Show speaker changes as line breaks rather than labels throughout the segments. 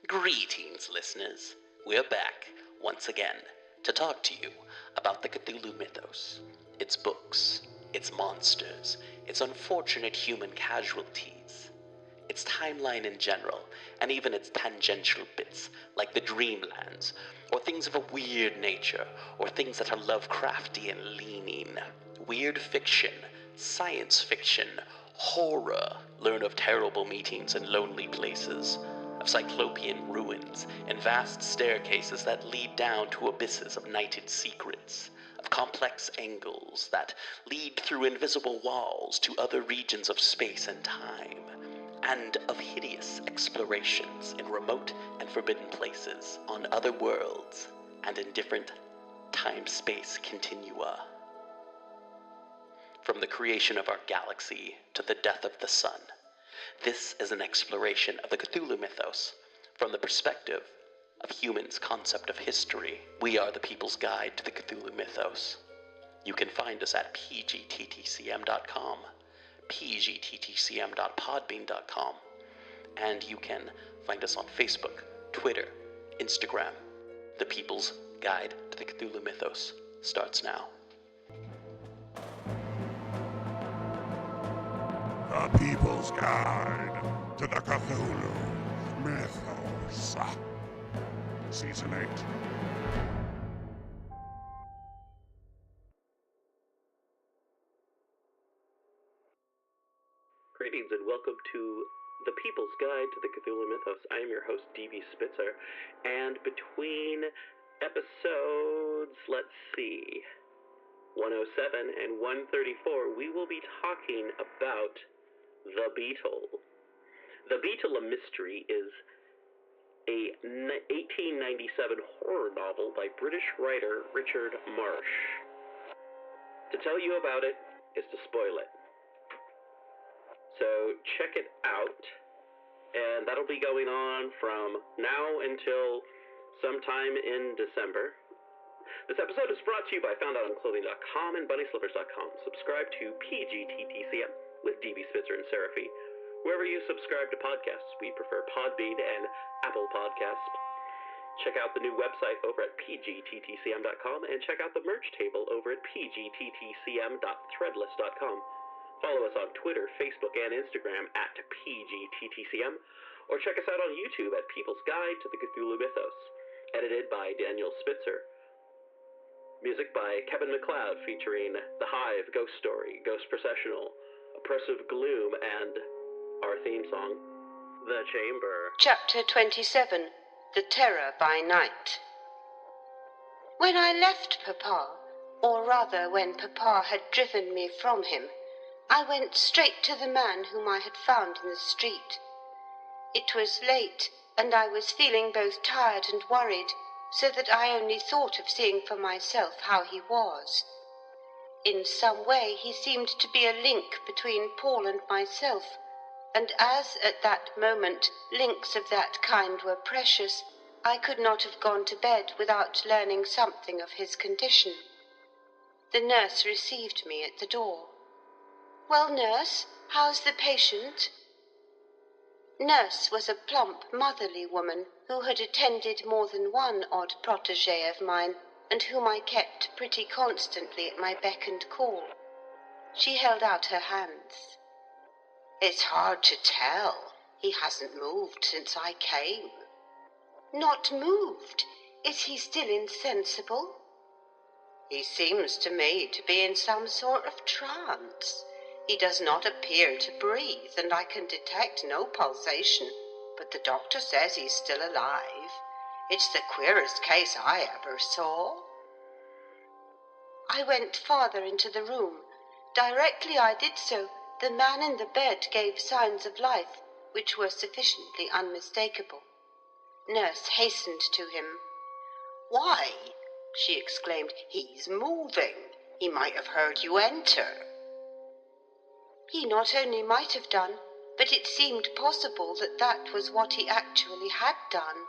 Greetings, listeners. We're back, once again, to talk to you about the Cthulhu mythos, its books, its monsters, its unfortunate human casualties, its timeline in general, and even its tangential bits, like the Dreamlands, or things of a weird nature, or things that are Lovecraftian leaning, weird fiction, science fiction, horror, learn of terrible meetings in lonely places, of cyclopean ruins and vast staircases that lead down to abysses of nighted secrets, of complex angles that lead through invisible walls to other regions of space and time, and of hideous explorations in remote and forbidden places, on other worlds, and in different time-space continua. From the creation of our galaxy to the death of the sun, this is an exploration of the Cthulhu mythos from the perspective of humans' concept of history. We are the People's Guide to the Cthulhu mythos. You can find us at pgttcm.com, pgttcm.podbean.com, and you can find us on Facebook, Twitter, Instagram. The People's Guide to the Cthulhu mythos starts now.
The People's Guide to the Cthulhu Mythos. Season 8.
Greetings and welcome to The People's Guide to the Cthulhu Mythos. I am your host, D.B. Spitzer, and between episodes, 107 and 134, we will be talking about The Beetle. The Beetle, a Mystery, is a 1897 horror novel by British writer Richard Marsh. To tell you about it is to spoil it. So check it out, and that'll be going on from now until sometime in December. This episode is brought to you by FoundOutOnClothing.com and BunnySlippers.com. Subscribe to PGTTCM with DB Spitzer and Seraphy. Wherever you subscribe to podcasts, we prefer Podbean and Apple Podcasts. Check out the new website over at pgttcm.com and check out the merch table over at pgttcm.threadless.com. Follow us on Twitter, Facebook, and Instagram at PGTTCM, or check us out on YouTube at People's Guide to the Cthulhu Mythos. Edited by Daniel Spitzer. Music by Kevin MacLeod featuring The Hive, Ghost Story, Ghost Processional, Oppressive, Gloom, and our theme song, The Chamber.
Chapter 27, The Terror by Night. When I left Papa, or rather when Papa had driven me from him, I went straight to the man whom I had found in the street. It was late, and I was feeling both tired and worried, so that I only thought of seeing for myself how he was. In some way he seemed to be a link between Paul and myself, and as at that moment links of that kind were precious, I could not have gone to bed without learning something of his condition. The nurse received me at the door. "Well, nurse, how's the patient?" Nurse was a plump, motherly woman who had attended more than one odd protégé of mine, and whom I kept pretty constantly at my beck and call. She held out her hands. "It's hard to tell. He hasn't moved since I came." "Not moved? Is he still insensible?" "He seems to me to be in some sort of trance. He does not appear to breathe, and I can detect no pulsation, but the doctor says he's still alive. It's the queerest case I ever saw." I went farther into the room. Directly I did so, the man in the bed gave signs of life, which were sufficiently unmistakable. Nurse hastened to him. "Why," she exclaimed, "he's moving. He might have heard you enter." He not only might have done, but it seemed possible that that was what he actually had done.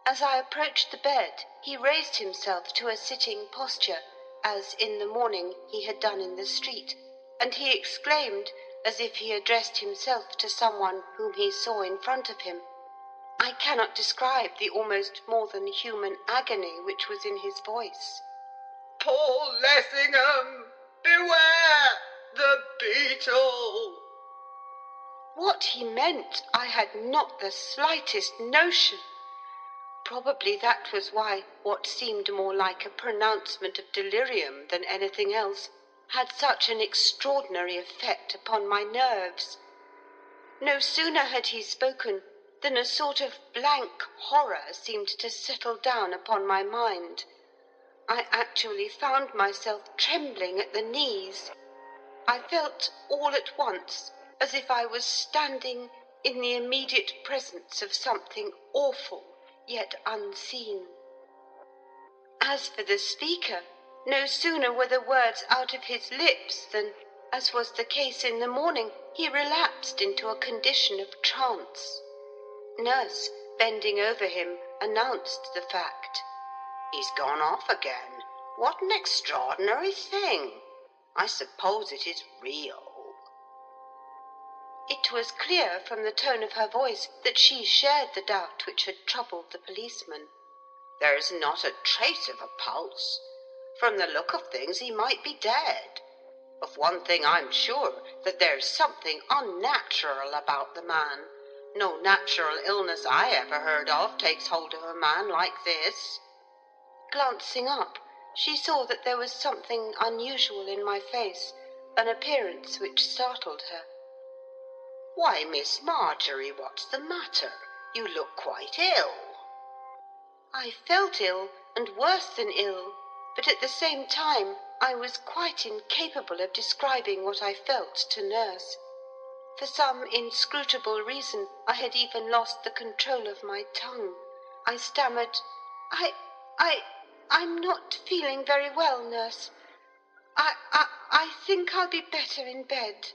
As I approached the bed, he raised himself to a sitting posture, as in the morning he had done in the street, and he exclaimed, as if he addressed himself to someone whom he saw in front of him, I cannot describe the almost more than human agony which was in his voice.
Paul Lessingham, beware the Beetle!
What he meant I had not the slightest notion. Probably that was why what seemed more like a pronouncement of delirium than anything else had such an extraordinary effect upon my nerves. No sooner had he spoken than a sort of blank horror seemed to settle down upon my mind. I actually found myself trembling at the knees. I felt all at once as if I was standing in the immediate presence of something awful yet unseen. As for the speaker, no sooner were the words out of his lips than, as was the case in the morning, he relapsed into a condition of trance. Nurse, bending over him, announced the fact.
He's gone off again. What an extraordinary thing. I suppose it is real.
It was clear from the tone of her voice that she shared the doubt which had troubled the policeman.
There is not a trace of a pulse. From the look of things, he might be dead. Of one thing I'm sure, that there's something unnatural about the man. No natural illness I ever heard of takes hold of a man like this.
Glancing up, she saw that there was something unusual in my face, an appearance which startled her.
Why, Miss Marjorie, what's the matter? You look quite ill.
I felt ill, and worse than ill, but at the same time I was quite incapable of describing what I felt to Nurse. For some inscrutable reason, I had even lost the control of my tongue. I stammered, I'm not feeling very well, Nurse. I think I'll be better in bed.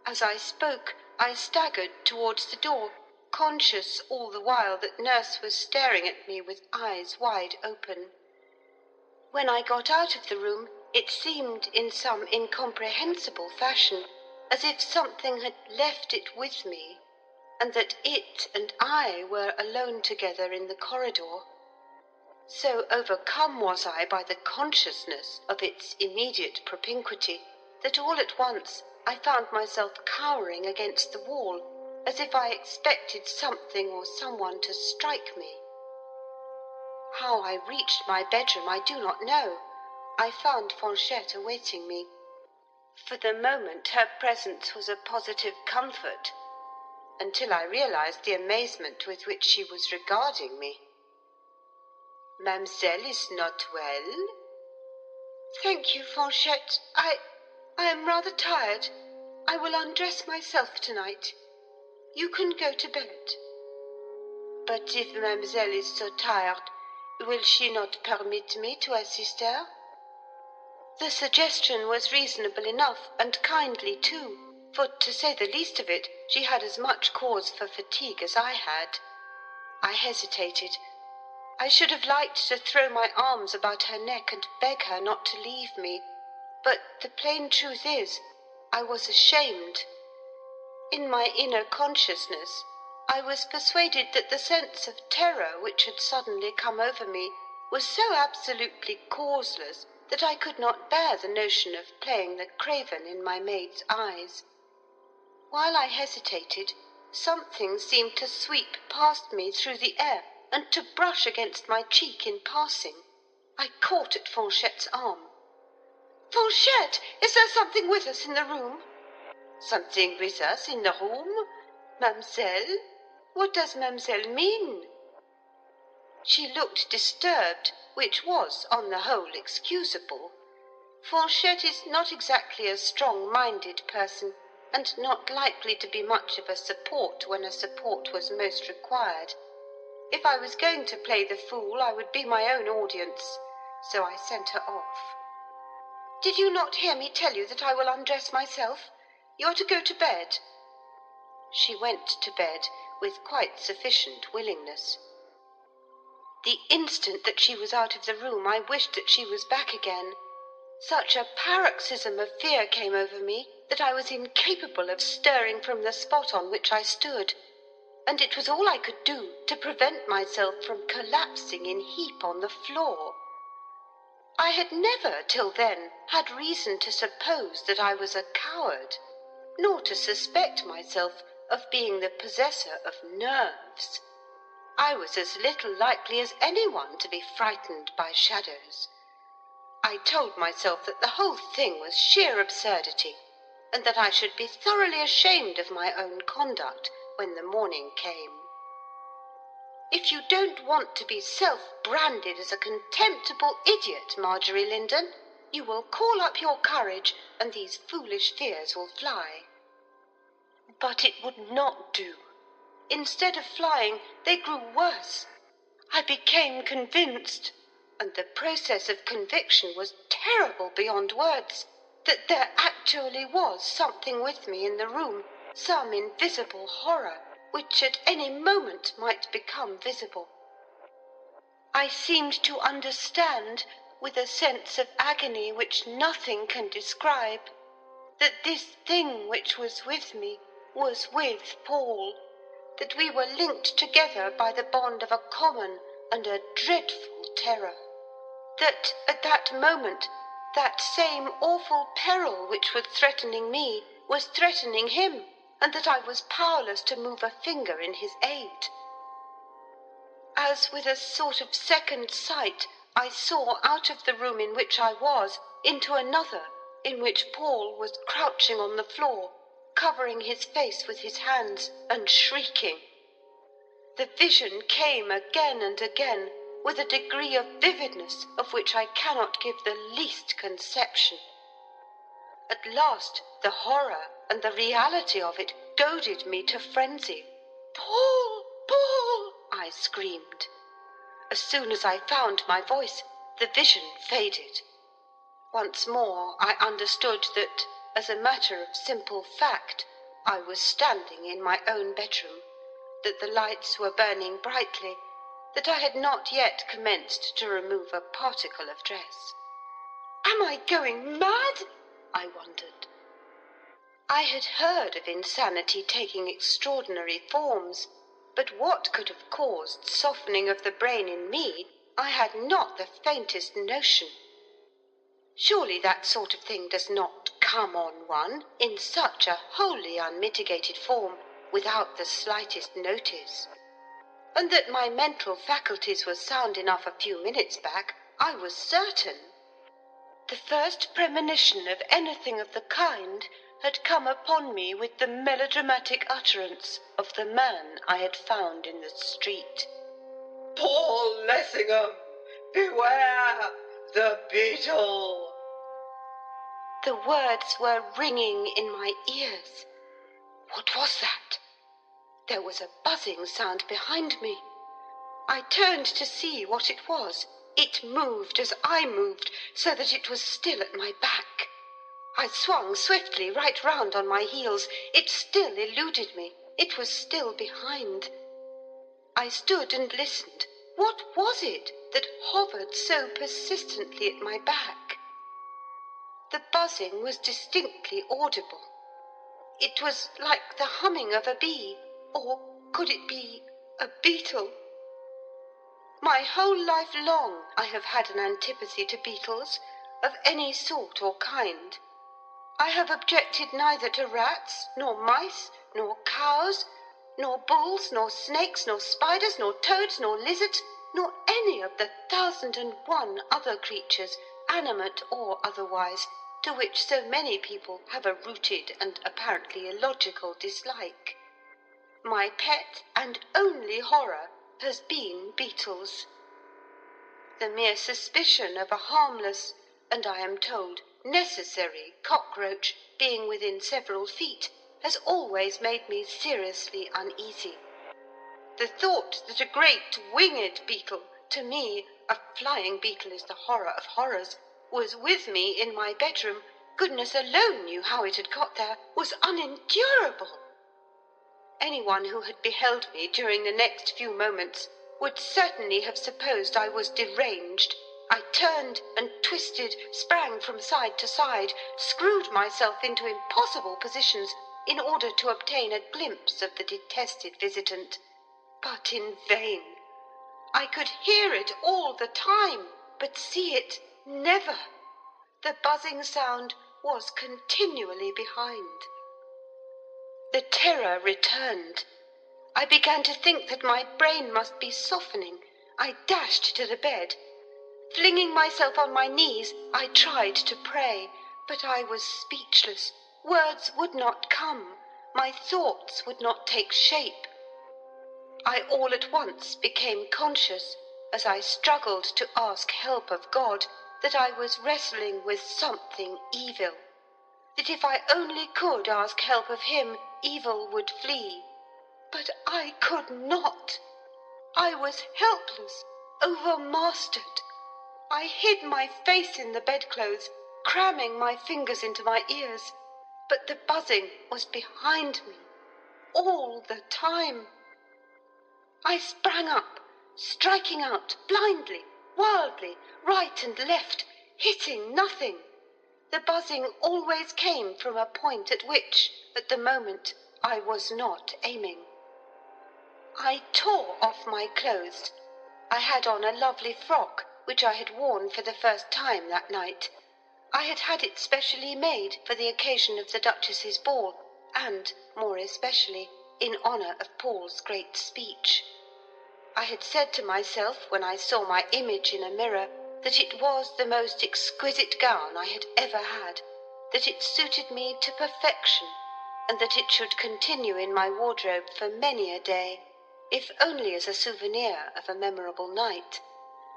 As I spoke, I staggered towards the door, conscious all the while that Nurse was staring at me with eyes wide open. When I got out of the room, it seemed in some incomprehensible fashion as if something had left it with me, and that it and I were alone together in the corridor. So overcome was I by the consciousness of its immediate propinquity that all at once I found myself cowering against the wall, as if I expected something or someone to strike me. How I reached my bedroom I do not know. I found Fanchette awaiting me. For the moment her presence was a positive comfort, until I realized the amazement with which she was regarding me.
Mademoiselle is not well?
Thank you, Fanchette. I am rather tired. I will undress myself tonight. You can go to bed.
But if Mademoiselle is so tired, will she not permit me to assist her?
The suggestion was reasonable enough, and kindly too, for, to say the least of it, she had as much cause for fatigue as I had. I hesitated. I should have liked to throw my arms about her neck and beg her not to leave me, but the plain truth is, I was ashamed. In my inner consciousness, I was persuaded that the sense of terror which had suddenly come over me was so absolutely causeless that I could not bear the notion of playing the craven in my maid's eyes. While I hesitated, something seemed to sweep past me through the air and to brush against my cheek in passing. I caught at Fanchette's arm. "Fanchette, is there something with us in the room?"
"Something with us in the room? Mademoiselle? What does Mademoiselle mean?"
She looked disturbed, which was, on the whole, excusable. Fanchette is not exactly a strong-minded person, and not likely to be much of a support when a support was most required. If I was going to play the fool, I would be my own audience, so I sent her off. "Did you not hear me tell you that I will undress myself? You are to go to bed." She went to bed with quite sufficient willingness. The instant that she was out of the room, I wished that she was back again. Such a paroxysm of fear came over me that I was incapable of stirring from the spot on which I stood. and it was all I could do to prevent myself from collapsing in heap on the floor. I had never till then had reason to suppose that I was a coward, nor to suspect myself of being the possessor of nerves. I was as little likely as anyone to be frightened by shadows. I told myself that the whole thing was sheer absurdity, and that I should be thoroughly ashamed of my own conduct when the morning came. If you don't want to be self-branded as a contemptible idiot, Marjorie Linden, you will call up your courage and these foolish fears will fly. But it would not do. Instead of flying, they grew worse. I became convinced, and the process of conviction was terrible beyond words, that there actually was something with me in the room, some invisible horror, which at any moment might become visible. I seemed to understand, with a sense of agony which nothing can describe, that this thing which was with me was with Paul, that we were linked together by the bond of a common and a dreadful terror, that at that moment that same awful peril which was threatening me was threatening him, and that I was powerless to move a finger in his aid. As with a sort of second sight, I saw out of the room in which I was into another, in which Paul was crouching on the floor, covering his face with his hands and shrieking. The vision came again and again, with a degree of vividness of which I cannot give the least conception. At last, the horror and the reality of it goaded me to frenzy. "Paul! Paul!" I screamed. As soon as I found my voice, the vision faded. Once more I understood that, as a matter of simple fact, I was standing in my own bedroom, that the lights were burning brightly, that I had not yet commenced to remove a particle of dress. Am I going mad? I wondered. I had heard of insanity taking extraordinary forms, but what could have caused softening of the brain in me, I had not the faintest notion. Surely that sort of thing does not come on one in such a wholly unmitigated form, without the slightest notice. And that my mental faculties were sound enough a few minutes back, I was certain. The first premonition of anything of the kind had come upon me with the melodramatic utterance of the man I had found in the street.
"Paul Lessingham, beware the Beetle!"
The words were ringing in my ears. What was that? There was a buzzing sound behind me. I turned to see what it was. It moved as I moved, so that it was still at my back. I swung swiftly right round on my heels. It still eluded me. It was still behind. I stood and listened. What was it that hovered so persistently at my back? The buzzing was distinctly audible. It was like the humming of a bee, or could it be a beetle? My whole life long I have had an antipathy to beetles, of any sort or kind. I have objected neither to rats, nor mice, nor cows, nor bulls, nor snakes, nor spiders, nor toads, nor lizards, nor any of the 1,001 other creatures, animate or otherwise, to which so many people have a rooted and apparently illogical dislike. My pet and only horror has been beetles. The mere suspicion of a harmless, and I am told, necessary cockroach being within several feet has always made me seriously uneasy. The thought that a great winged beetle, to me a flying beetle is the horror of horrors, was with me in my bedroom, goodness alone knew how it had got there, was unendurable. Anyone who had beheld me during the next few moments would certainly have supposed I was deranged. I turned and twisted, sprang from side to side, screwed myself into impossible positions, in order to obtain a glimpse of the detested visitant, but in vain. I could hear it all the time, but see it never. The buzzing sound was continually behind. The terror returned. I began to think that my brain must be softening. I dashed to the bed. Flinging myself on my knees, I tried to pray, but I was speechless. Words would not come. My thoughts would not take shape. I all at once became conscious, as I struggled to ask help of God, that I was wrestling with something evil. That if I only could ask help of him, evil would flee. But I could not. I was helpless, overmastered. I hid my face in the bedclothes, cramming my fingers into my ears, but the buzzing was behind me, all the time. I sprang up, striking out blindly, wildly, right and left, hitting nothing. The buzzing always came from a point at which, at the moment, I was not aiming. I tore off my clothes. I had on a lovely frock, which I had worn for the first time that night. I had had it specially made for the occasion of the Duchess's ball, and, more especially, in honour of Paul's great speech. I had said to myself, when I saw my image in a mirror, that it was the most exquisite gown I had ever had, that it suited me to perfection, and that it should continue in my wardrobe for many a day, if only as a souvenir of a memorable night.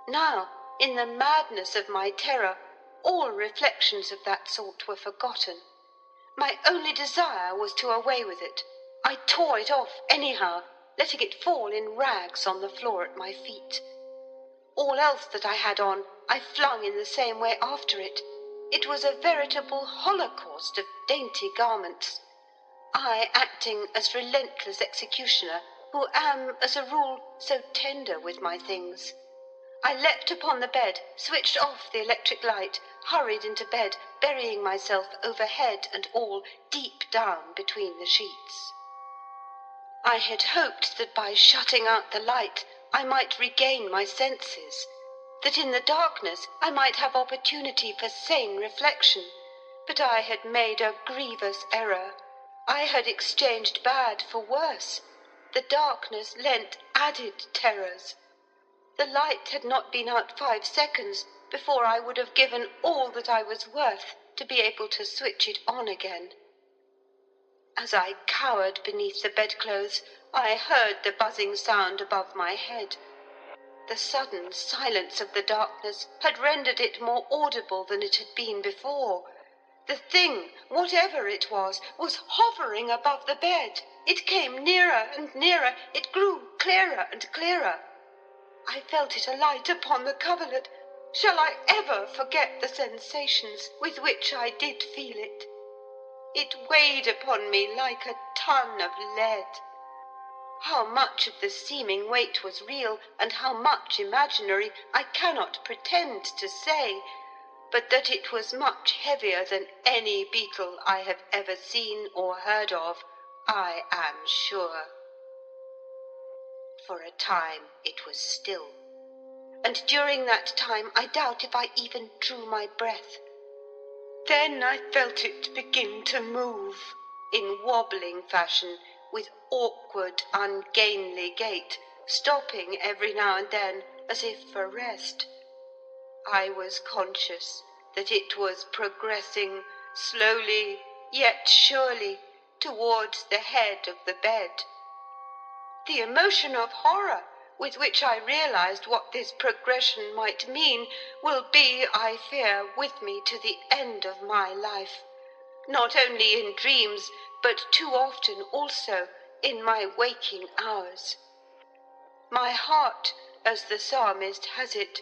Now, in the madness of my terror, all reflections of that sort were forgotten. My only desire was to away with it. I tore it off anyhow, letting it fall in rags on the floor at my feet. All else that I had on, I flung in the same way after it. It was a veritable holocaust of dainty garments. I acting as relentless executioner, who am, as a rule, so tender with my things. I leapt upon the bed, switched off the electric light, hurried into bed, burying myself over head and all deep down between the sheets. I had hoped that by shutting out the light I might regain my senses, that in the darkness I might have opportunity for sane reflection, but I had made a grievous error. I had exchanged bad for worse. The darkness lent added terrors. The light had not been out 5 seconds before I would have given all that I was worth to be able to switch it on again. As I cowered beneath the bedclothes, I heard the buzzing sound above my head. The sudden silence of the darkness had rendered it more audible than it had been before. The thing, whatever it was hovering above the bed. It came nearer and nearer. It grew clearer and clearer. I felt it alight upon the coverlet. Shall I ever forget the sensations with which I did feel it? It weighed upon me like a ton of lead. How much of the seeming weight was real and how much imaginary I cannot pretend to say, but that it was much heavier than any beetle I have ever seen or heard of, I am sure. For a time it was still, and during that time I doubt if I even drew my breath. Then I felt it begin to move, in wobbling fashion, with awkward, ungainly gait, stopping every now and then, as if for rest. I was conscious that it was progressing slowly, yet surely, towards the head of the bed. The emotion of horror with which I realized what this progression might mean will be, I fear, with me to the end of my life, not only in dreams, but too often also in my waking hours. My heart, as the psalmist has it,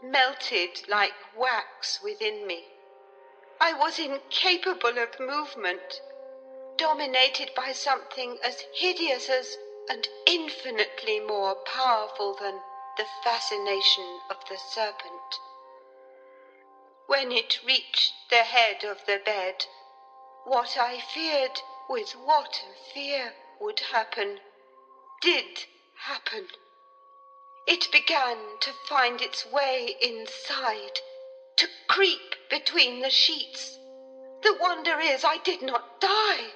melted like wax within me. I was incapable of movement, dominated by something as hideous as and infinitely more powerful than the fascination of the serpent. When it reached the head of the bed, what I feared with what a fear would happen, did happen. It began to find its way inside, to creep between the sheets. The wonder is I did not die.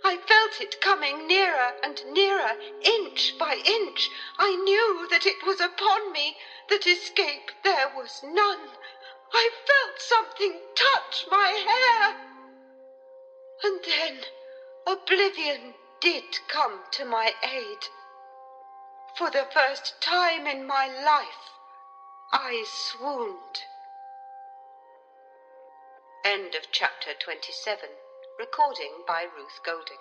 I felt it coming nearer and nearer, inch by inch. I knew that it was upon me, that escape there was none. I felt something touch my hair. And then oblivion did come to my aid. For the first time in my life, I swooned. End of chapter 27. Recording by Ruth Golding.